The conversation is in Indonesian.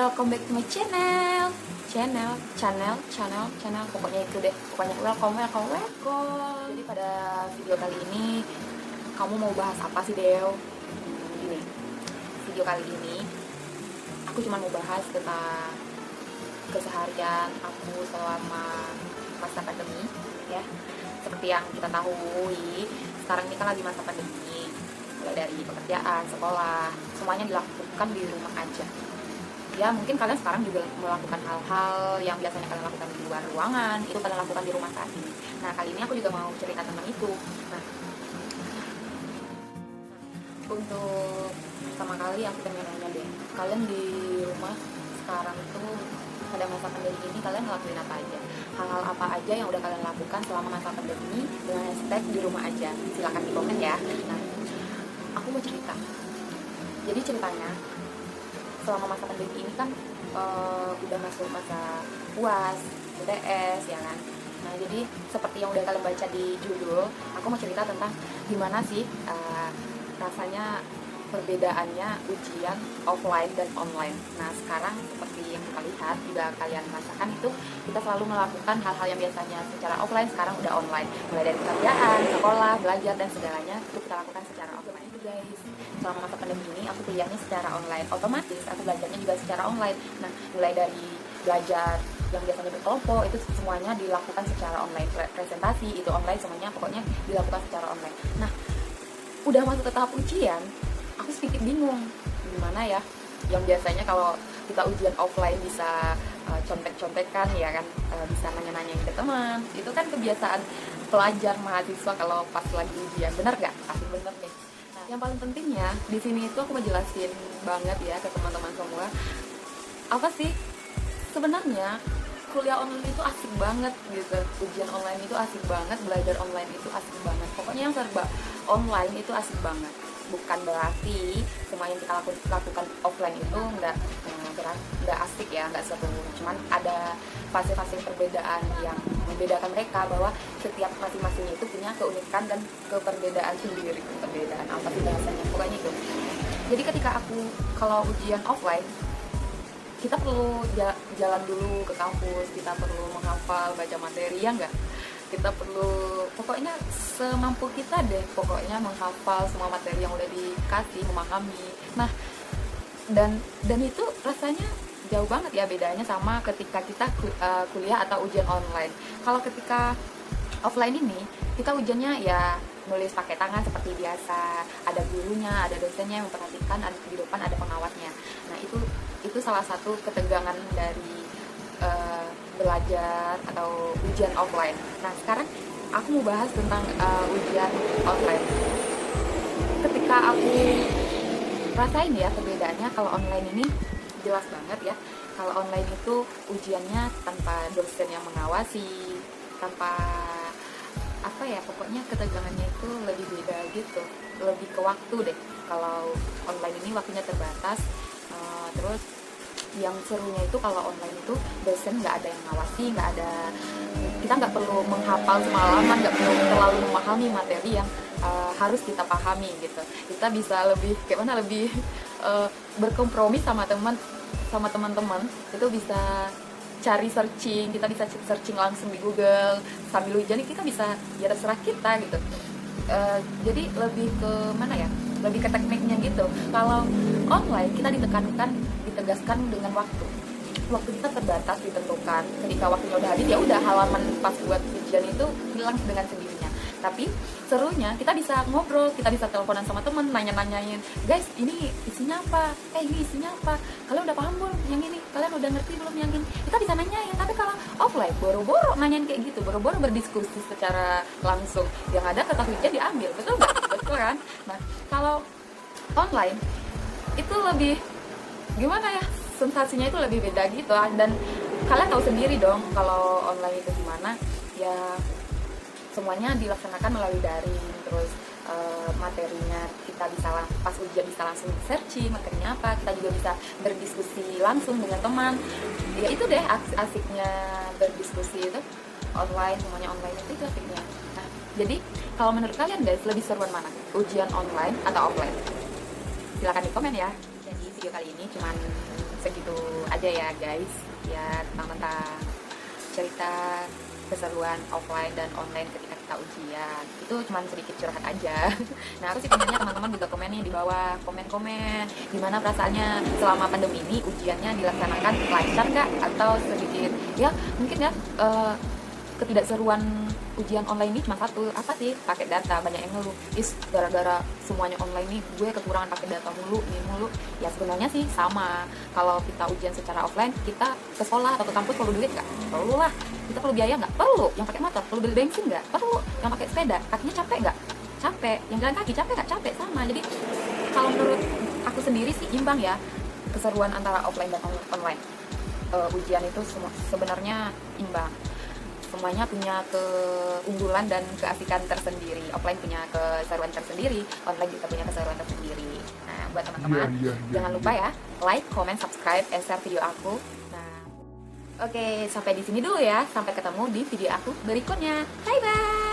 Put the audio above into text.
welcome back to my channel. Pokoknya itu deh. Pokoknya welcome. Jadi pada video kali ini kamu mau bahas apa sih, Del? Gini, video kali ini aku cuma mau bahas tentang keseharian aku selama masa pandemi, ya. Seperti yang kita tahu, sekarang ini kan lagi masa pandemi. Mulai dari pekerjaan, sekolah, semuanya dilakukan di rumah aja. Ya mungkin kalian sekarang juga melakukan hal-hal yang biasanya kalian lakukan di luar ruangan, itu kalian lakukan di rumah saat ini. Nah, kali ini aku juga mau cerita tentang itu. Nah, untuk pertama kali aku pengen nanya deh, kalian di rumah sekarang itu pada masa pandemi ini kalian ngelakuin apa aja? Hal-hal apa aja yang udah kalian lakukan selama masa pandemi dengan hashtag di rumah aja? Silakan di komen ya. Nah, aku mau cerita. Jadi ceritanya, selama masa pandemi ini kan udah masuk masa UAS, UTS, ya kan. Nah, jadi seperti yang udah kalian baca di judul, aku mau cerita tentang gimana sih rasanya perbedaannya ujian offline dan online. Nah, sekarang seperti yang kita lihat, juga kalian rasakan itu, kita selalu melakukan hal-hal yang biasanya secara offline, sekarang udah online. Mulai dari pekerjaan, sekolah, belajar, dan segalanya itu kita lakukan secara offline itu, guys. Selama masa pandemi ini aku kuliahnya secara online, otomatis aku belajarnya juga secara online. Nah, mulai dari belajar yang biasanya berkelompok itu semuanya dilakukan secara online, presentasi itu online, semuanya pokoknya dilakukan secara online. Nah, udah masuk ke tahap ujian, aku sedikit bingung gimana ya, yang biasanya kalau kita ujian offline bisa contek-contekan, ya kan, bisa nanya-nanyain ke teman, itu kan kebiasaan pelajar mahasiswa kalau pas lagi ujian, benar gak? Pasti bener nih. Nah, yang paling pentingnya di sini itu aku mau jelasin banget ya ke teman-teman semua, apa sih sebenarnya kuliah online itu asik banget gitu, ujian online itu asik banget, belajar online itu asik banget, pokoknya yang serba online itu asik banget. Bukan berarti semua yang kita lakukan offline itu nggak asik ya, nggak seru. Cuman ada fase-fase perbedaan yang membedakan mereka, bahwa setiap masing-masingnya itu punya keunikan dan keperbedaan sendiri. Perbedaan apa sih bahasanya, pokoknya itu. Jadi ketika aku kalau ujian offline, kita perlu jalan dulu ke kampus, kita perlu menghafal, baca materi, ya enggak? Kita perlu pokoknya semampu kita deh, pokoknya menghafal semua materi yang udah dikasih, memahami. Nah, dan itu rasanya jauh banget ya bedanya sama ketika kita kuliah atau ujian online. Kalau ketika offline ini, kita ujiannya ya nulis pakai tangan seperti biasa, ada gurunya, ada dosennya yang memperhatikan, ada di depan ada pengawasnya. Nah, itu salah satu ketegangan dari belajar atau ujian offline. Nah, sekarang aku mau bahas tentang ujian online. Ketika aku rasain ya perbedaannya, kalau online ini jelas banget ya. Kalau online itu ujiannya tanpa dosen yang mengawasi, tanpa apa ya, pokoknya ketegangannya itu lebih beda gitu, lebih ke waktu deh. Kalau online ini waktunya terbatas, terus yang serunya itu kalau online itu dosen nggak ada yang ngawasi, kita nggak perlu menghafal semalaman, nggak perlu terlalu memahami materi yang harus kita pahami gitu. Kita bisa lebih berkompromi sama teman-teman, itu bisa cari searching, kita bisa searching langsung di Google sambil ujian, kita bisa, ya terserah kita gitu. Jadi lebih ke mana ya, lebih ke tekniknya gitu. Kalau online kita ditegaskan dengan waktu kita terbatas, ditentukan. Ketika waktunya udah habis, ya udah, halaman pas buat ujian itu hilang dengan sendirinya. Tapi serunya kita bisa ngobrol, kita bisa teleponan sama temen, nanya-nanyain, guys ini isinya apa, ini isinya apa, kalian udah paham belum yang ini, kalian udah ngerti belum yang ini, kita bisa nanyain. Tapi kalau offline boro-boro nanyain kayak gitu, boro-boro berdiskusi secara langsung, yang ada kertas ujian diambil, betul nggak? Betul kan? Nah, kalau online itu lebih gimana ya, sensasinya itu lebih beda gitu. Dan kalian tahu sendiri dong kalau online itu gimana ya, semuanya dilaksanakan melalui daring. Terus materinya kita bisa pas ujian bisa langsung searching materinya apa, kita juga bisa berdiskusi langsung dengan teman. Ya itu deh asiknya berdiskusi itu online, semuanya online itu asiknya. Nah, jadi kalau menurut kalian guys, lebih seruan mana, ujian online atau offline? Silahkan di komen ya. Jadi video kali ini cuman segitu aja ya guys, ya tentang cerita keseruan offline dan online ketika kita ujian. Itu cuma sedikit curhat aja. Nah, aku sih pengennya teman-teman juga komen nih di bawah, komen-komen gimana perasaannya selama pandemi ini, ujiannya dilaksanakan lancar nggak, atau sedikit ya mungkin ya ketidakseruan ujian online ini cuma satu, apa sih, pakai data. Banyak yang ngeluh, gara-gara semuanya online nih gue kekurangan pakai data mulu, ini mulu. Ya sebenarnya sih sama, kalau kita ujian secara offline, kita ke sekolah atau ke kampus perlu duit nggak? Perlu lah. Kita perlu biaya nggak? Perlu. Yang pakai motor perlu beli bensin nggak? Perlu. Yang pakai sepeda kakinya capek nggak? Capek. Yang jalan kaki capek nggak? Capek. Sama. Jadi kalau menurut aku sendiri sih imbang ya keseruan antara offline dan online. Ujian itu sebenarnya imbang, semuanya punya keunggulan dan keasikan tersendiri. Offline punya keseruan tersendiri, online juga punya keseruan tersendiri. Nah, buat teman-teman, jangan lupa ya like, comment, subscribe, and share video aku. Nah, oke, sampai di sini dulu ya. Sampai ketemu di video aku berikutnya. Bye bye.